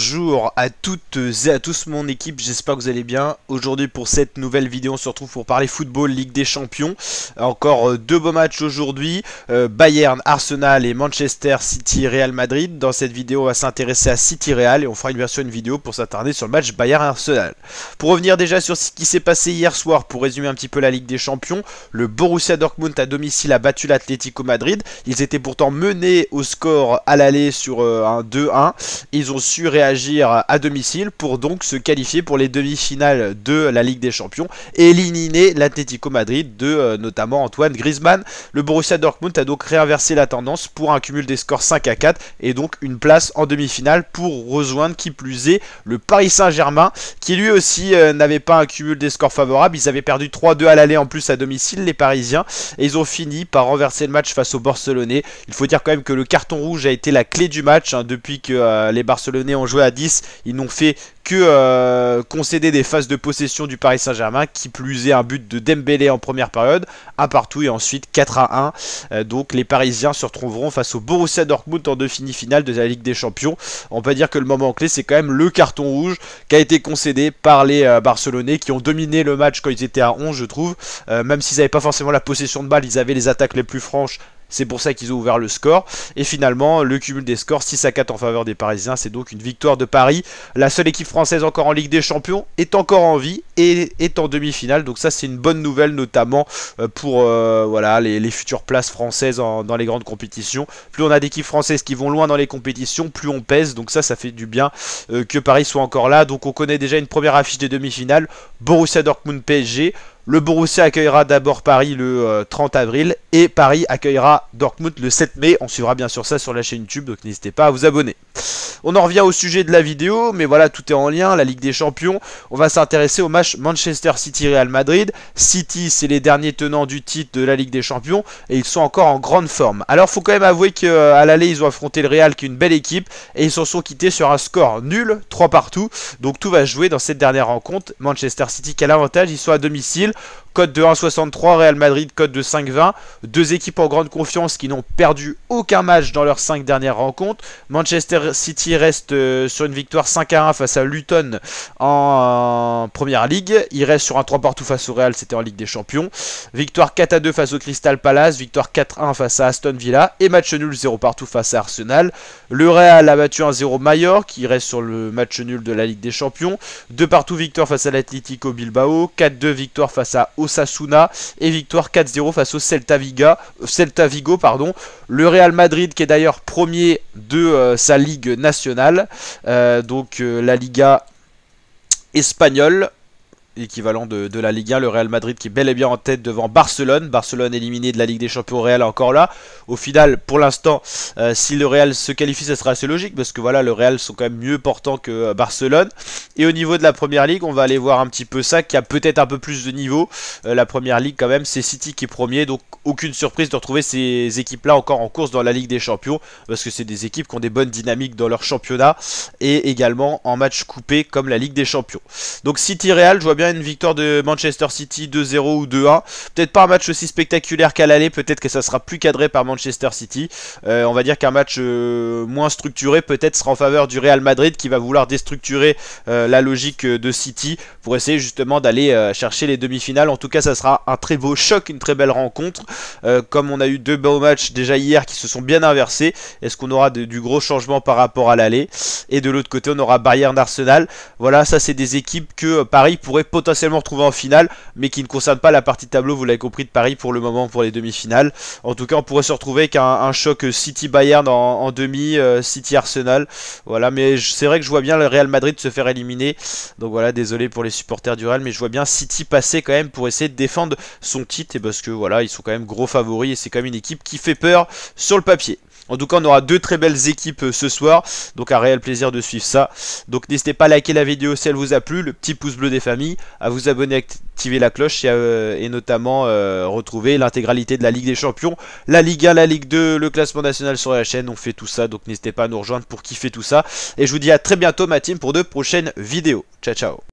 Bonjour à toutes et à tous mon équipe, j'espère que vous allez bien. Aujourd'hui pour cette nouvelle vidéo on se retrouve pour parler football, Ligue des Champions. Encore deux beaux matchs aujourd'hui, Bayern, Arsenal et Manchester City, Real Madrid. Dans cette vidéo on va s'intéresser à City Real et on fera une vidéo pour s'attarder sur le match Bayern-Arsenal. Pour revenir déjà sur ce qui s'est passé hier soir, pour résumer un petit peu la Ligue des Champions, le Borussia Dortmund à domicile a battu l'Atlético Madrid. Ils étaient pourtant menés au score à l'aller sur un 2-1. Ils ont su réagir à domicile pour donc se qualifier pour les demi-finales de la Ligue des Champions et éliminer l'Atlético Madrid de notamment Antoine Griezmann. Le Borussia Dortmund a donc réinversé la tendance pour un cumul des scores 5-4 et donc une place en demi-finale pour rejoindre qui plus est le Paris Saint-Germain qui lui aussi n'avait pas un cumul des scores favorable. Ils avaient perdu 3-2 à l'aller en plus à domicile les Parisiens et ils ont fini par renverser le match face aux Barcelonais. Il faut dire quand même que le carton rouge a été la clé du match depuis que les Barcelonais ont joué à 10, ils n'ont fait que concéder des phases de possession du Paris Saint-Germain, qui plus est un but de Dembélé en première période, un partout et ensuite 4-1. Donc les Parisiens se retrouveront face au Borussia Dortmund en demi-finale de la Ligue des Champions. On peut dire que le moment clé c'est quand même le carton rouge qui a été concédé par les Barcelonais qui ont dominé le match quand ils étaient à 11 je trouve, même s'ils n'avaient pas forcément la possession de balle, ils avaient les attaques les plus franches. C'est pour ça qu'ils ont ouvert le score. Et finalement, le cumul des scores, 6-4 en faveur des Parisiens. C'est donc une victoire de Paris. La seule équipe française encore en Ligue des Champions est encore en vie et est en demi-finale. Donc ça, c'est une bonne nouvelle, notamment pour voilà, les futures places françaises dans les grandes compétitions. Plus on a d'équipes françaises qui vont loin dans les compétitions, plus on pèse. Donc ça fait du bien que Paris soit encore là. Donc on connaît déjà une première affiche des demi-finales. Borussia Dortmund PSG. Le Borussia accueillera d'abord Paris le 30 avril et Paris accueillera Dortmund le 7 mai. On suivra bien sûr ça sur la chaîne YouTube, donc n'hésitez pas à vous abonner. On en revient au sujet de la vidéo, mais voilà, tout est en lien, la Ligue des Champions. On va s'intéresser au match Manchester City-Real Madrid. City, c'est les derniers tenants du titre de la Ligue des Champions et ils sont encore en grande forme. Alors, faut quand même avouer qu'à l'aller, ils ont affronté le Real, qui est une belle équipe, et ils s'en sont quittés sur un score nul, 3 partout. Donc tout va se jouer dans cette dernière rencontre. Manchester City qui a l'avantage, ils sont à domicile. Cote de 1,63, Real Madrid cote de 5,20. Deux équipes en grande confiance qui n'ont perdu aucun match dans leurs 5 dernières rencontres. Manchester City reste sur une victoire 5-1 face à Luton en Première Ligue. Il reste sur un 3 partout face au Real, c'était en Ligue des Champions. Victoire 4-2 face au Crystal Palace. Victoire 4-1 face à Aston Villa. Et match nul 0 partout face à Arsenal. Le Real a battu 1-0 Mallorca, qui reste sur le match nul de la Ligue des Champions. 2 partout victoire face à l'Atlético Bilbao. 4-2 victoire face à Osasuna et victoire 4-0 face au Celta Vigo. Le Real Madrid qui est d'ailleurs premier de sa Ligue nationale, la Liga espagnole, équivalent de la Ligue 1, le Real Madrid qui est bel et bien en tête devant Barcelone. Barcelone éliminé de la Ligue des Champions, Real encore là. Au final, pour l'instant, si le Real se qualifie, ça sera assez logique parce que voilà, le Real sont quand même mieux portants que Barcelone. Et au niveau de la Première Ligue, on va aller voir un petit peu ça, qui a peut-être un peu plus de niveau. La Première Ligue quand même, c'est City qui est premier, donc aucune surprise de retrouver ces équipes-là encore en course dans la Ligue des Champions parce que c'est des équipes qui ont des bonnes dynamiques dans leur championnat et également en match coupé comme la Ligue des Champions. Donc City-Real, je vois bien une victoire de Manchester City 2-0 ou 2-1. Peut-être pas un match aussi spectaculaire qu'à l'aller, peut-être que ça sera plus cadré par Manchester City. On va dire qu'un match moins structuré peut-être sera en faveur du Real Madrid qui va vouloir déstructurer la logique de City pour essayer justement d'aller chercher les demi-finales. En tout cas, ça sera un très beau choc, une très belle rencontre. Comme on a eu deux beaux matchs déjà hier qui se sont bien inversés, est-ce qu'on aura du gros changement par rapport à l'aller? Et de l'autre côté, on aura Bayern-Arsenal. Voilà, ça c'est des équipes que Paris pourrait potentiellement retrouver en finale, mais qui ne concernent pas la partie tableau, vous l'avez compris, de Paris pour le moment pour les demi-finales. En tout cas, on pourrait se retrouver avec un choc City-Bayern en demi, City-Arsenal. Voilà, mais c'est vrai que je vois bien le Real Madrid se faire éliminer. Donc voilà, désolé pour les supporters du Real, mais je vois bien City passer quand même pour essayer de défendre son titre, et parce que voilà, ils sont quand même gros favoris et c'est quand même une équipe qui fait peur sur le papier. En tout cas, on aura deux très belles équipes ce soir, donc un réel plaisir de suivre ça. Donc n'hésitez pas à liker la vidéo si elle vous a plu, le petit pouce bleu des familles, à vous abonner, activer la cloche et notamment retrouver l'intégralité de la Ligue des Champions, la Ligue 1, la Ligue 2, le classement national sur la chaîne. On fait tout ça, donc n'hésitez pas à nous rejoindre pour kiffer tout ça. Et je vous dis à très bientôt ma team pour de prochaines vidéos. Ciao ciao.